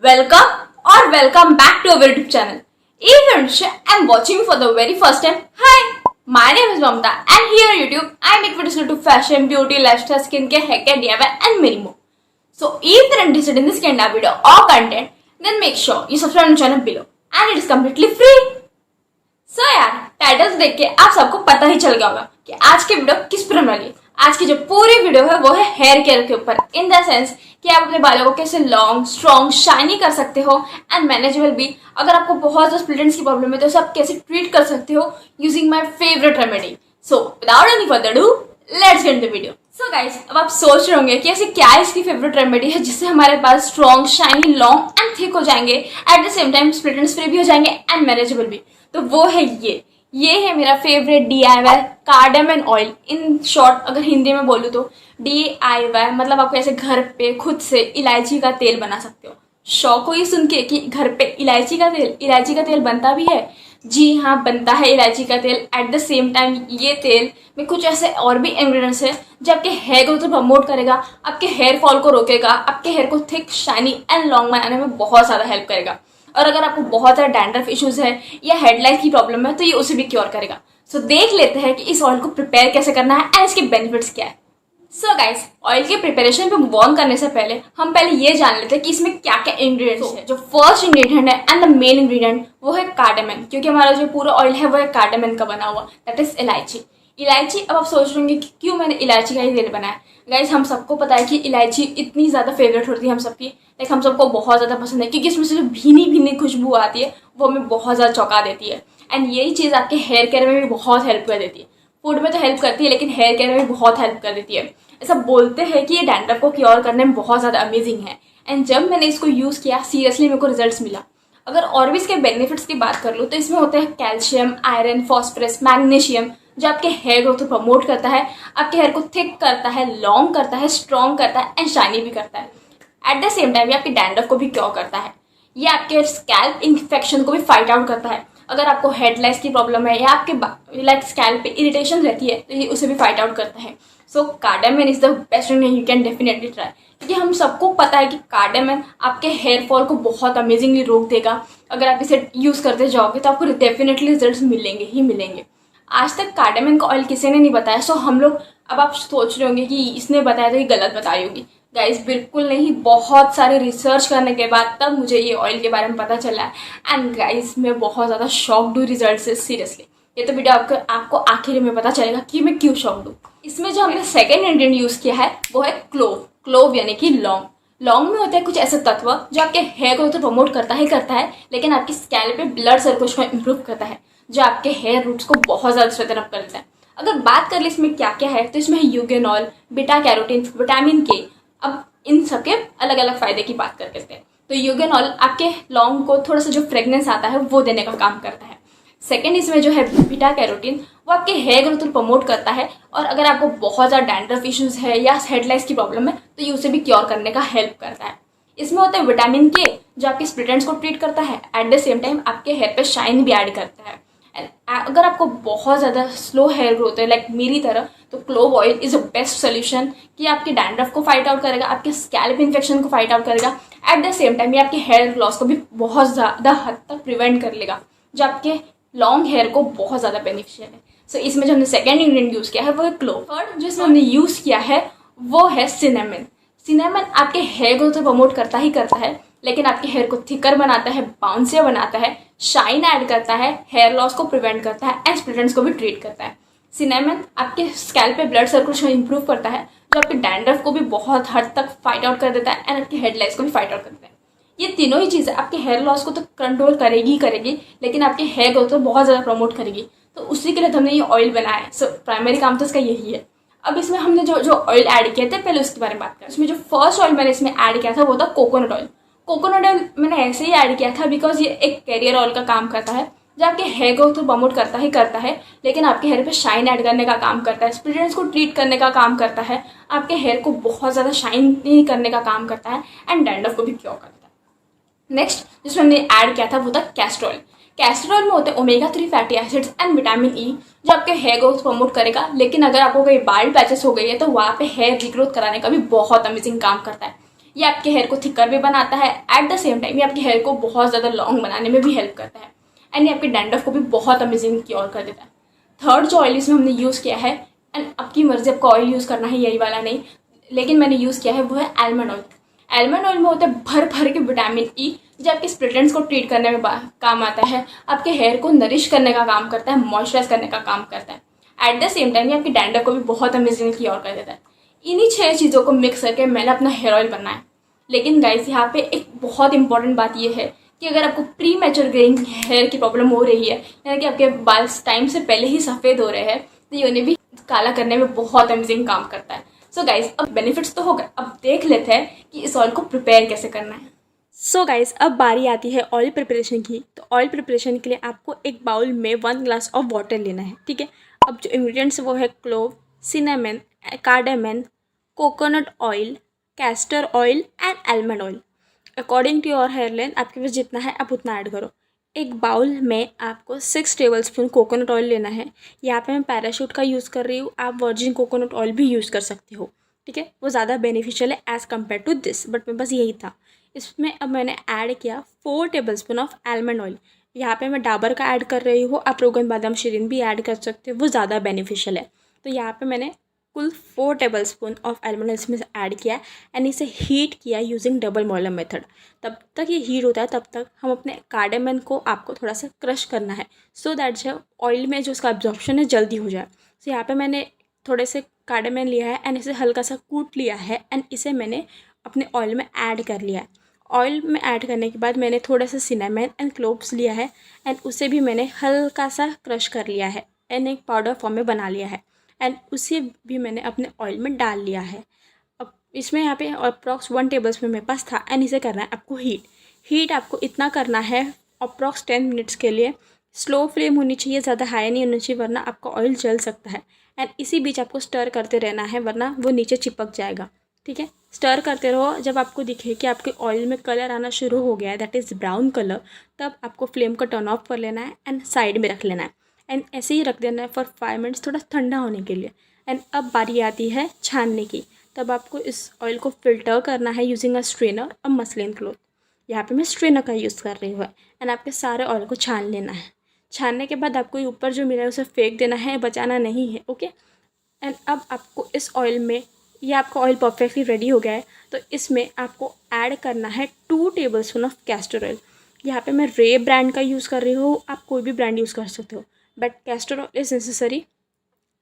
welcome back to our YouTube channel. If you are watching for the very first time, hi, my name is Mamta and here on YouTube I make videos related to fashion, beauty, lifestyle, skincare, haircare, DIY and many more. So if you are interested in this kind of video or content, then make sure you subscribe to the channel below and it is completely free. So यार titles देख के आप सबको पता ही चल गया होगा कि आज की वीडियो किस पर वाली है। आज की जो पूरी वीडियो है वो है हेयर केयर के ऊपर, इन द सेंस कि आप अपने बालों को कैसे लॉन्ग, स्ट्रॉन्ग, शाइनी कर सकते हो एंड मैनेजेबल भी। अगर आपको बहुत ज्यादा स्प्लिट एंड्स की प्रॉब्लम है तो उसे आप कैसे ट्रीट कर सकते हो using my favourite remedy. So without any further do, let's get the video. So guys, अब आप सोच रहे होंगे कि ऐसे क्या इसकी फेवरेट रेमेडी है जिससे हमारे बाल strong, shiny, long and thick हो जाएंगे, at the same time split ends free भी हो जाएंगे एंड मैनेजेबल भी। तो वो है ये है मेरा favourite DIY कार्डामन oil. In short अगर हिंदी में बोलूँ तो DIY मतलब आपको ऐसे घर पे खुद से इलायची का तेल बना सकते हो। शौक हो ये सुन के कि घर पे इलायची का तेल बनता भी है। जी हाँ, बनता है इलायची का तेल। एट द सेम टाइम ये तेल में कुछ ऐसे और भी इंग्रेडिएंट्स है जो आपके हेयर ग्रोथ को प्रमोट करेगा, आपके हेयर फॉल को रोकेगा, आपके हेयर को थिक, शाइनी एंड लॉन्ग बनाने में बहुत ज़्यादा हेल्प करेगा। और अगर आपको बहुत ज़्यादा डैंड्रफ इश्यूज है या हेडलाइन की प्रॉब्लम है तो ये उसे भी क्योर करेगा। सो देख लेते हैं कि इस ऑयल को प्रिपेयर कैसे करना है एंड इसके बेनिफिट्स क्या है। सो गाइस, ऑयल के प्रिपरेशन पे मूव ऑन करने से पहले हम पहले ये जान लेते हैं कि इसमें क्या क्या इंग्रेडिएंट्स है। जो फर्स्ट इंग्रेडिएंट है एंड द मेन इंग्रेडिएंट वो है कार्डामन, क्योंकि हमारा जो पूरा ऑयल है वो है कार्डामन का बना हुआ, दैट इज इलायची। अब आप सोच रहे होंगे कि क्यों मैंने इलायची का ही तेल बनाया। गाइस, हम सबको पता है कि इलायची इतनी ज़्यादा फेवरेट होती है हम सबकी, लाइक हम सबको बहुत ज़्यादा पसंद है क्योंकि इसमें से जो भीनी भीनी खुशबू आती है वो हमें बहुत ज़्यादा चौंका देती है। एंड यही चीज़ आपके हेयर केयर में भी बहुत हेल्प कर देती है। फूड में तो हेल्प करती है लेकिन हेयर केयर में भी बहुत हेल्प कर देती है। ऐसा बोलते हैं कि ये डैंड्रफ को क्योर करने में बहुत ज़्यादा अमेजिंग है। एंड जब मैंने इसको यूज़ किया, सीरियसली मेरे को रिजल्ट्स मिला। अगर और भी इसके बेनिफिट्स की बात कर लूँ तो इसमें होते हैं कैल्शियम, आयरन, फॉस्फोरस, मैग्नीशियम, जो आपके हेयर ग्रोथ को प्रमोट करता है, आपके हेयर को थिक करता है, लॉन्ग करता है, स्ट्रॉन्ग करता है एंड शाइनी भी करता है। एट द सेम टाइम ये आपके डैंड्रफ को भी क्योर करता है। ये आपके स्कैल्प इन्फेक्शन को भी फाइट आउट करता है। अगर आपको हेडलाइन्स की प्रॉब्लम है या आपके लाइक स्कैल्प पे इरिटेशन रहती है तो ये उसे भी फाइट आउट करता है। So cardamom is the best ingredient you can definitely try, क्योंकि हम सबको पता है कि कार्डामन आपके हेयर फॉल को बहुत अमेजिंगली रोक देगा। अगर आप इसे यूज़ करते जाओगे तो आपको डेफिनेटली रिजल्ट मिलेंगे ही मिलेंगे। आज तक कार्डामन का ऑयल किसी ने नहीं बताया। सो हम लोग, अब आप सोच रहे होंगे कि इसने बताया तो ये गलत बताई होगी। गाइस, बिल्कुल नहीं। बहुत सारे रिसर्च करने के बाद तब मुझे ये ऑयल के बारे में पता चला है। एंड गाइस, मैं बहुत ज़्यादा शॉक्ड हूँ रिजल्ट से, सीरियसली। ये तो वीडियो आपको आखिर में पता चलेगा कि मैं क्यों शॉक्ड हूँ। इसमें जो हमने सेकेंड इंग्रेडिएंट यूज़ किया है वो है क्लोव यानी कि लौंग। लौंग में होते हैं कुछ ऐसे तत्व जो आपके हेयर को तो प्रमोट करता है लेकिन आपकी स्कैल्प पे ब्लड सर्कुलेशन को इम्प्रूव करता है, जो आपके हेयर रूट्स को बहुत ज़्यादा स्ट्रेंथन अप कर देता है। अगर बात कर ले इसमें क्या क्या है तो इसमें है यूगेनॉल, बीटा कैरोटीन, विटामिन के। अब इन सबके अलग अलग फायदे की बात कर लेते हैं। तो यूगेनॉल आपके लौंग को थोड़ा सा जो फ्रेगनेंस आता है वो देने का काम करता है। सेकेंड, इसमें जो है बीटा कैरोटीन, वो आपके हेयर ग्रोथ को प्रमोट करता है। और अगर आपको बहुत ज़्यादा डैंड्रफ इश्यूज है या हेडलाइन्स की प्रॉब्लम है तो ये उसे भी क्योर करने का हेल्प करता है। इसमें होता है विटामिन के, जो आपके स्प्लिट एंड्स को ट्रीट करता है, एट द सेम टाइम आपके हेयर पे शाइन भी ऐड करता है। अगर आपको बहुत ज़्यादा स्लो हेयर ग्रोथ है लाइक मेरी तरह, तो clove oil is a best solution कि आपके डैंड्रफ को फाइट आउट करेगा, आपके स्कैल्प इन्फेक्शन को फाइट आउट करेगा। एट द सेम टाइम ये आपके हेयर लॉस को भी बहुत ज़्यादा हद तक प्रिवेंट कर लेगा, जो आपके लॉन्ग हेयर को बहुत ज़्यादा बेनिफिशियल है। सो इसमें जो हमने सेकेंड इंग्रेडिएंट यूज़ किया है वो है क्लोव। थर्ड जो इसमें हमने यूज़ किया है वो है सिनेमन आपके हेयर ग्रोथ को प्रमोट करता है लेकिन आपके हेयर को थिकर बनाता है, बाउंसियर बनाता है, शाइन ऐड करता है, हेयर लॉस को प्रिवेंट करता है एंड स्प्लिट एंड्स को भी ट्रीट करता है। सिनेमन आपके स्कैल्प पे ब्लड सर्कुलेशन इंप्रूव करता है, जो आपके डैंड्रफ को भी बहुत हद तक फाइट आउट कर देता है एंड आपके हेडलाइन्स को भी फाइट आउट करता है। ये तीनों ही चीज़ें आपके हेयर लॉस को तो कंट्रोल करेगी लेकिन आपके हेयर ग्रोथ को बहुत ज़्यादा प्रमोट करेगी। तो उसी के लिए हमने ये ऑयल बनाया है। सो प्राइमरी काम तो इसका यही है। अब इसमें हमने जो ऑयल ऐड किया था पहले उसके बारे में बात करें। इसमें जो फर्स्ट ऑयल मैंने इसमें ऐड किया था वो था कोकोनट ऑयल। कोकोनट ऑयल मैंने ऐसे ही ऐड किया था बिकॉज ये एक कैरियर ऑयल का काम करता है, जो आपके हेयर ग्रोथ को प्रमोट करता है लेकिन आपके हेयर पे शाइन ऐड करने का काम करता है, स्प्लिट एंड्स को ट्रीट करने का काम करता है, आपके हेयर को बहुत ज़्यादा शाइन करने का काम करता है एंड डैंड्रफ को भी क्योर करता है। नेक्स्ट जिसमें हमने ऐड किया था वो था कैस्टर ऑयल। कैस्टर ऑयल में होते हैं omega 3 fatty acids and vitamin E, जो आपके हेयर ग्रोथ प्रमोट करेगा। लेकिन अगर आपको कोई बाल पैचेस हो गई है तो वहाँ पे हेयर रिग्रोथ कराने का भी बहुत अमेजिंग काम करता है। ये आपके हेयर को थिकर भी बनाता है, एट द सेम टाइम ये आपके हेयर को बहुत ज़्यादा लॉन्ग बनाने में भी हेल्प करता है, एंड ये आपके डैंड्रफ को भी बहुत अमेजिंग क्योर कर देता है। थर्ड जो ऑयल इसमें हमने यूज़ किया है, एंड आपकी मर्जी आपको ऑयल यूज़ करना है यही वाला नहीं, लेकिन मैंने यूज़ किया है वो है आलमंड ऑयल। आलमंड ऑयल में होता है भर भर के विटामिन ई, जो आपके स्प्लिटेंट्स को ट्रीट करने में काम आता है, आपके हेयर को नरिश करने का काम करता है, मॉइस्चराइज करने का काम करता है, एट द सेम टाइम ये आपके डैंड्रफ को भी बहुत अमेजिंग क्योर कर देता है। इन्हीं 6 चीज़ों को मिक्स करके मैंने अपना हेयर ऑयल बनाया। लेकिन गाइस यहाँ पे एक बहुत इंपॉर्टेंट बात यह है कि अगर आपको प्री मैच्योर ग्रेइंग हेयर की प्रॉब्लम हो रही है, यानी कि आपके बाल टाइम से पहले ही सफ़ेद हो रहे हैं, तो ये उन्हें भी काला करने में बहुत अमेजिंग काम करता है। सो गाइस, अब बेनिफिट्स तो हो गए, अब देख लेते हैं कि इस ऑयल को प्रिपेयर कैसे करना है। सो गाइस, अब बारी आती है ऑयल प्रिपरेशन की। तो ऑयल प्रिपरेशन के लिए आपको एक बाउल में 1 ग्लास ऑफ वाटर लेना है, ठीक है। अब जो इंग्रेडिएंट्स वो है clove, cinnamon, cardamom, coconut oil, castor oil and almond oil. According to your hair length आपके पास जितना है आप उतना ऐड करो। एक बाउल में आपको 6 टेबलस्पून कोकोनट ऑयल लेना है। यहाँ पे मैं पैराशूट का यूज़ कर रही हूँ, आप वर्जिन कोकोनट ऑयल भी यूज़ कर सकते हो, ठीक है। वो ज़्यादा बेनिफिशियल है as compare to this, but मेरे पास यही था। इसमें अब मैंने ऐड किया 4 टेबलस्पून ऑफ आलमंड ऑयल। यहाँ पे मैं डाबर का ऐड कर रही हूँ, आप रोगन बादाम शिरीन भी ऐड कर सकते हो, वो ज़्यादा बेनिफिशियल है। तो यहाँ पे मैंने कुल 4 टेबलस्पून ऑफ आलमंड ऑयल इसमें ऐड किया एंड इसे हीट किया यूजिंग डबल बॉयलर मेथड। तब तक ये हीट होता है तब तक हम अपने कार्डामम को आपको थोड़ा सा क्रश करना है, सो दैट जो ऑयल में जो उसका एब्जॉर्प्शन है जल्दी हो जाए। तो यहाँ पे मैंने थोड़े से कार्डामम लिया है एंड इसे हल्का सा कूट लिया है एंड इसे मैंने अपने ऑयल में ऐड कर लिया है। ऑयल में ऐड करने के बाद मैंने थोड़ा सा सिनेमन एंड क्लोव्स लिया है एंड उसे भी मैंने हल्का सा क्रश कर लिया है एंड एक पाउडर फॉर्म में बना लिया है एंड उसे भी मैंने अपने ऑयल में डाल लिया है। अब इसमें यहाँ पे अप्रॉक्स 1 टेबलस्पून मेरे पास था एंड इसे करना है आपको हीट आपको इतना करना है अप्रॉक्स 10 मिनट्स के लिए। स्लो फ्लेम होनी चाहिए, ज़्यादा हाई नहीं होनी चाहिए, वरना आपका ऑयल जल सकता है। एंड इसी बीच आपको स्टर करते रहना है, वरना वो नीचे चिपक जाएगा, ठीक है। स्टर करते रहो, जब आपको दिखे कि आपके ऑयल में कलर आना शुरू हो गया है, दैट इज़ ब्राउन कलर, तब आपको फ्लेम को टर्न ऑफ कर लेना है एंड साइड में रख लेना है एंड ऐसे ही रख देना है फॉर 5 मिनट्स थोड़ा ठंडा होने के लिए। एंड अब बारी आती है छानने की। तब आपको इस ऑयल को फिल्टर करना है यूजिंग अ स्ट्रेनर और मसलिन क्लॉथ। यहाँ पे मैं स्ट्रेनर का यूज़ कर रही हूँ एंड आपके सारे ऑयल को छान लेना है। छानने के बाद आपको ऊपर जो मिला है उसे फेंक देना है, बचाना नहीं है, ओके। एंड अब आपको इस ऑयल में, ये आपका ऑयल परफेक्टली रेडी हो गया है, तो इसमें आपको ऐड करना है 2 टेबलस्पून ऑफ कैस्टर ऑयल। यहाँ पे मैं रे ब्रांड का यूज़ कर रही हूँ, आप कोई भी ब्रांड यूज़ कर सकते हो, but castor oil is necessary.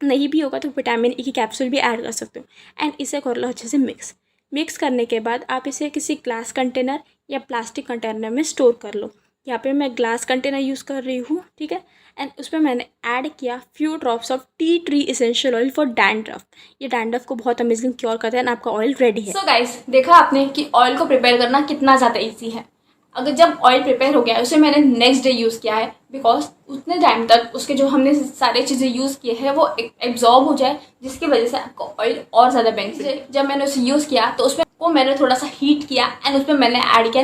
नहीं भी होगा तो विटामिन ई की कैप्सूल भी ऐड कर सकते हो एंड इसे कर लो अच्छे से मिक्स करने के बाद आप इसे किसी ग्लास कंटेनर या प्लास्टिक कंटेनर में स्टोर कर लो। यहाँ पे मैं ग्लास कंटेनर यूज़ कर रही हूँ, ठीक है। एंड उसमें मैंने ऐड किया few drops of tea tree essential oil for dandruff. ये डैंड्रफ को बहुत अमेजिंग क्योर करता है एंड आपका ऑयल रेडी है। सो गाइस, देखा आपने कि ऑयल को प्रिपेयर करना कितना ज़्यादा ईजी है। अगर जब ऑयल प्रिपेयर हो गया है उसे मैंने नेक्स्ट डे यूज़ किया है, बिकॉज उतने टाइम तक उसके जो हमने सारे चीज़ें यूज़ किए हैं वो एब्जॉर्ब हो जाए, जिसकी वजह से आपको ऑयल और ज़्यादा बेनिफिट। जब मैंने उसे यूज़ किया तो उसमें वो मैंने थोड़ा सा हीट किया एंड उसमें मैंने ऐड किया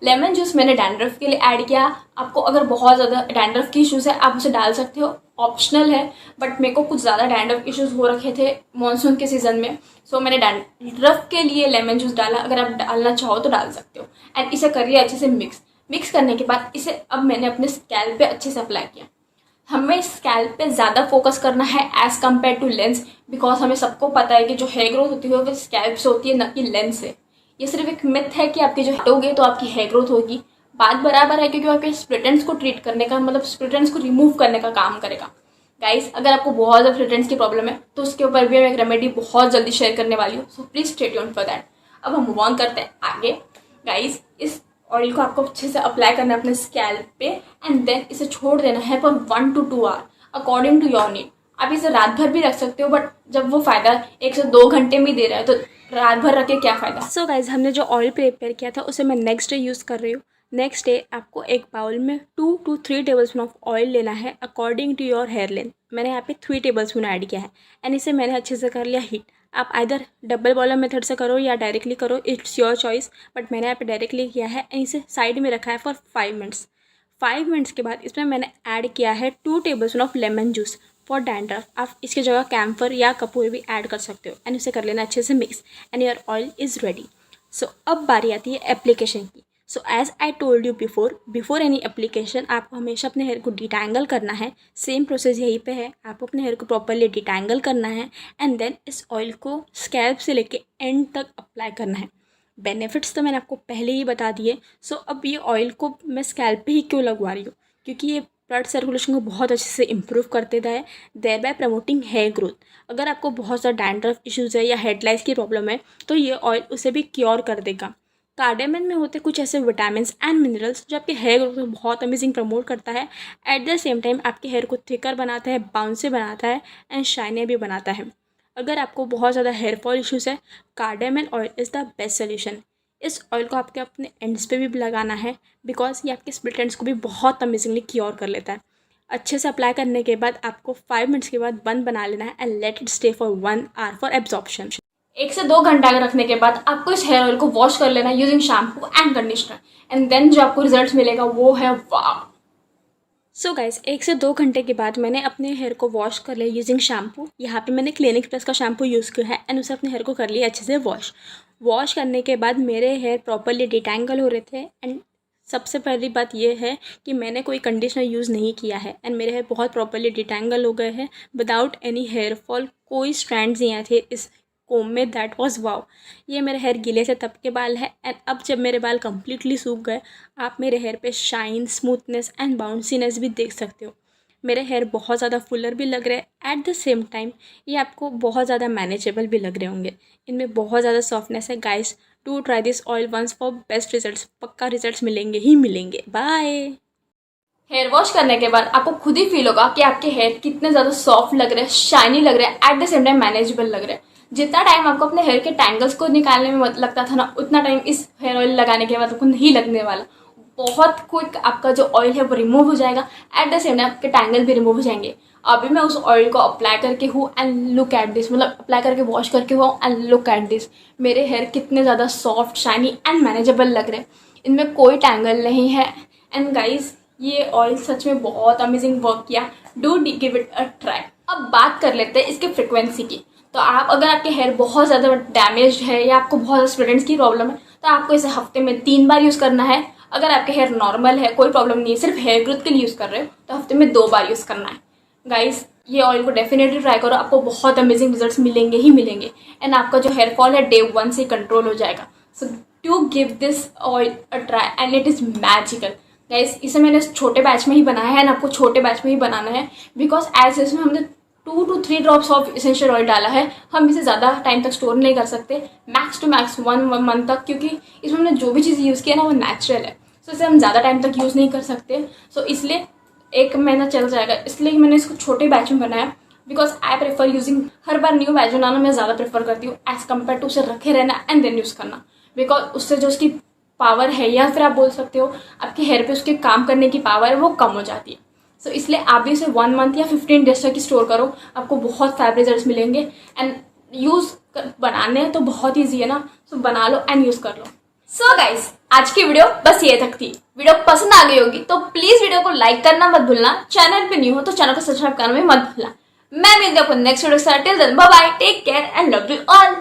लेमन जूस मैंने डैंड्रफ के लिए ऐड किया। आपको अगर बहुत ज़्यादा डैंड्रफ की इशूज़ है आप उसे डाल सकते हो, ऑप्शनल है, बट मेरे को कुछ ज़्यादा डैंड्रफ इश्यूज़ हो रखे थे मॉनसून के सीज़न में, सो मैंने डैंड्रफ के लिए लेमन जूस डाला। अगर आप डालना चाहो तो डाल सकते हो एंड इसे करिए अच्छे से मिक्स करने के बाद इसे अब मैंने अपने स्कैल्प पे अच्छे से अप्लाई किया। हमें स्कैल्प पे ज़्यादा फोकस करना है as compare to lens, because हमें सबको पता है कि जो हेयर ग्रोथ होती है वो स्कैल्प से होती है, न कि लेंस से। ये सिर्फ एक मिथ है कि आपके जो हटोगे तो आपकी हेयर ग्रोथ होगी, बात बराबर है, क्योंकि आपके स्प्लिटेंट्स को ट्रीट करने का मतलब स्प्लिटेंट्स को रिमूव करने का काम करेगा। गाइस, अगर आपको बहुत ज़्यादा स्प्लिटेंट्स की प्रॉब्लम है तो उसके ऊपर भी मैं एक रेमेडी बहुत जल्दी शेयर करने वाली हूँ, so please stay tuned for that. अब हम मूव ऑन करते हैं आगे। गाइस, इस ऑयल को आपको अच्छे से अप्लाई करना है अपने स्कैल्प पे एंड देन इसे छोड़ देना है for 1 to 2 hour according to your need. आप इसे रात भर भी रख सकते हो, बट जब वो फायदा 1 से 2 घंटे में दे रहा है तो रात भर रख के क्या फ़ायदा। सो गाइज, हमने जो ऑयल प्रिपेयर किया था उसे मैं नेक्स्ट डे यूज़ कर रही हूँ। नेक्स्ट डे आपको एक बाउल में 2 to 3 टेबलस्पून ऑफ ऑयल लेना है according to your hair length. मैंने यहाँ पे 3 टेबलस्पून ऐड किया है एंड इसे मैंने अच्छे से कर लिया हीट। आप आइदर डबल बॉयलर मेथड से करो या डायरेक्टली करो, इट्स योर चॉइस, बट मैंने यहाँ पे डायरेक्टली किया है एंड इसे साइड में रखा है फॉर 5 मिनट्स। 5 मिनट्स के बाद इसमें मैंने ऐड किया है 2 tablespoon of lemon juice for dandruff. आप इसकी जगह कैम्फर या कपूर भी ऐड कर सकते हो एंड इसे कर लेना अच्छे से mix and your oil is ready. So अब बारी आती है एप्लीकेशन की। So as I told you before any application आपको हमेशा अपने हेयर को डिटैंगल करना है। सेम प्रोसेस यहीं पे है, आपको अपने हेयर को प्रॉपरली डिटैंगल करना है एंड देन इस ऑयल को स्कैल्प से लेके एंड तक अप्लाई करना है। बेनिफिट्स तो मैंने आपको पहले ही बता दिए। सो अब ये ऑयल को मैं स्कैल्प पे ही क्यों लगवा रही हूँ, क्योंकि ये ब्लड सर्कुलेशन को बहुत अच्छे से इम्प्रूव कर देता है, thereby promoting hair growth. अगर आपको बहुत ज़्यादा डैंड्रफ इश्यूज़ है या हेडलाइंस की प्रॉब्लम है तो ये ऑयल उसे भी क्योर कर देगा। कार्डेमन में होते कुछ ऐसे विटामिन एंड मिनरल्स जो आपके हेयर ग्रोथ को बहुत अमेजिंग प्रमोट करता है, एट द सेम टाइम आपके हेयर को थिकर बनाता है, बाउंसी बनाता है एंड शाइनी भी बनाता है। अगर आपको बहुत ज़्यादा हेयर फॉल इश्यूज़ है, cardamom oil is the best solution. इस ऑयल को आपके अपने एंड्स पे भी लगाना है बिकॉज ये आपके स्प्लिट एंड्स को भी बहुत अमेजिंगली क्योर कर लेता है। अच्छे से अप्लाई करने के बाद आपको 5 मिनट्स के बाद बंद बना लेना है and let it stay for 1 hour for absorption. 1 से 2 घंटा रखने के बाद आपको इस हेयर ऑयल को वॉश कर लेना है using shampoo and conditioner and then जो आपको रिजल्ट मिलेगा वो है वाव। सो गाइस 1 से 2 घंटे के बाद मैंने अपने हेयर को वॉश कर लिया यूजिंग शैम्पू। यहाँ पे मैंने क्लिनिक प्लस का शैम्पू यूज़ किया है एंड उसे अपने हेयर को कर लिया अच्छे से वॉश करने के बाद मेरे हेयर प्रॉपरली डिटैंगल हो रहे थे। एंड सबसे पहली बात यह है कि मैंने कोई कंडीशनर यूज़ नहीं किया है एंड मेरे हेयर बहुत प्रॉपरली डिटैंगल हो गए हैं विदाउट एनी हेयर फॉल। कोई स्ट्रैंड्स नहीं आए थे इस कोम में, दैट वाज वाव। ये मेरे हेयर गीले से तब के बाल है एंड अब जब मेरे बाल कम्प्लीटली सूख गए आप मेरे हेयर पे शाइन, स्मूथनेस एंड बाउंसीनेस भी देख सकते हो। मेरे हेयर बहुत ज़्यादा फुलर भी लग रहे हैं, एट द सेम टाइम ये आपको बहुत ज़्यादा मैनेजेबल भी लग रहे होंगे। इनमें बहुत ज़्यादा सॉफ्टनेस है। Guys to try this oil once for best results. पक्का रिजल्ट्स मिलेंगे ही मिलेंगे। बाय। हेयर वॉश करने के बाद आपको खुद ही फील होगा कि आपके हेयर कितने ज़्यादा सॉफ्ट लग रहे हैं, शाइनी लग रहे हैं, at the same time manageable लग रहे हैं। जितना टाइम आपको अपने हेयर के टैंगल्स को निकालने में लगता था ना, उतना टाइम इस हेयर ऑयल लगाने के बाद आपको नहीं लगने वाला। बहुत क्विक आपका जो ऑयल है वो रिमूव हो जाएगा, एट द सेम टाइम आपके टैंगल भी रिमूव हो जाएंगे। अभी मैं उस ऑयल को अप्लाई करके हूँ एंड लुक एट दिस, मतलब अप्लाई करके वॉश करके हुआ एंड लुक एट दिस। मेरे हेयर कितने ज़्यादा सॉफ्ट, शाइनी एंड मैनेजेबल लग रहे हैं। इनमें कोई टैंगल नहीं है। एंड गाइज ये ऑयल सच में बहुत अमेजिंग वर्क किया। Do give it a try. अब बात कर लेते हैं इसके फ्रिक्वेंसी की। तो आप अगर आपके हेयर बहुत ज़्यादा डैमेज है या आपको बहुत ज़्यादा स्प्लिट की प्रॉब्लम है तो आपको इसे हफ्ते में 3 बार यूज़ करना है। अगर आपके हेयर नॉर्मल है, कोई प्रॉब्लम नहीं है, सिर्फ हेयर ग्रोथ के लिए यूज़ कर रहे हो तो हफ्ते में 2 बार यूज़ करना है। गाइस ये ऑयल को डेफिनेटली ट्राई करो, आपको बहुत अमेजिंग रिजल्ट्स मिलेंगे ही मिलेंगे एंड आपका जो हेयर फॉल है डे 1 से कंट्रोल हो जाएगा। So do give this oil a try and it is magical. Guys इसे मैंने छोटे बैच में ही बनाया है एंड आपको छोटे बैच में ही बनाना है बिकॉज एज इसमें हमने 2 to 3 drops of essential oil डाला है। हम इसे ज़्यादा टाइम तक स्टोर नहीं कर सकते, मैक्स टू मैक्स 1 मंथ तक, क्योंकि इसमें हमने जो भी चीज़ यूज़ किया ना वो नेचुरल है। सो इसे हम ज़्यादा टाइम तक यूज़ नहीं कर सकते। सो इसलिए 1 महीना चल जाएगा, इसलिए मैंने इसको छोटे बैच में बनाया बिकॉज आई प्रेफर यूजिंग। हर बार न्यू बैच बनाना मैं ज़्यादा प्रेफर करती हूँ एज कम्पेयर टू उसे रखे रहना एंड देन यूज़ करना, बिकॉज उससे जो उसकी पावर है या फिर आप बोल सकते हो आपके हेयर पे उसके काम करने की पावर है वो कम हो जाती है। सो इसलिए आप भी इसे 1 मंथ या 15 डेज तक स्टोर करो, आपको बहुत फैब रिजल्ट्स मिलेंगे एंड यूज़ बनाने तो बहुत ईजी है ना, सो बना लो एंड यूज़ कर लो। सो गाइस आज की वीडियो बस ये तक थी। वीडियो पसंद आ गई होगी तो प्लीज वीडियो को लाइक करना मत भूलना, चैनल पे न्यू हो तो चैनल को सब्सक्राइब करना भी मत भूलना। मैं मिलती हूँ आपको नेक्स्ट वीडियो के साथ। Till then bye bye, take care and love you all.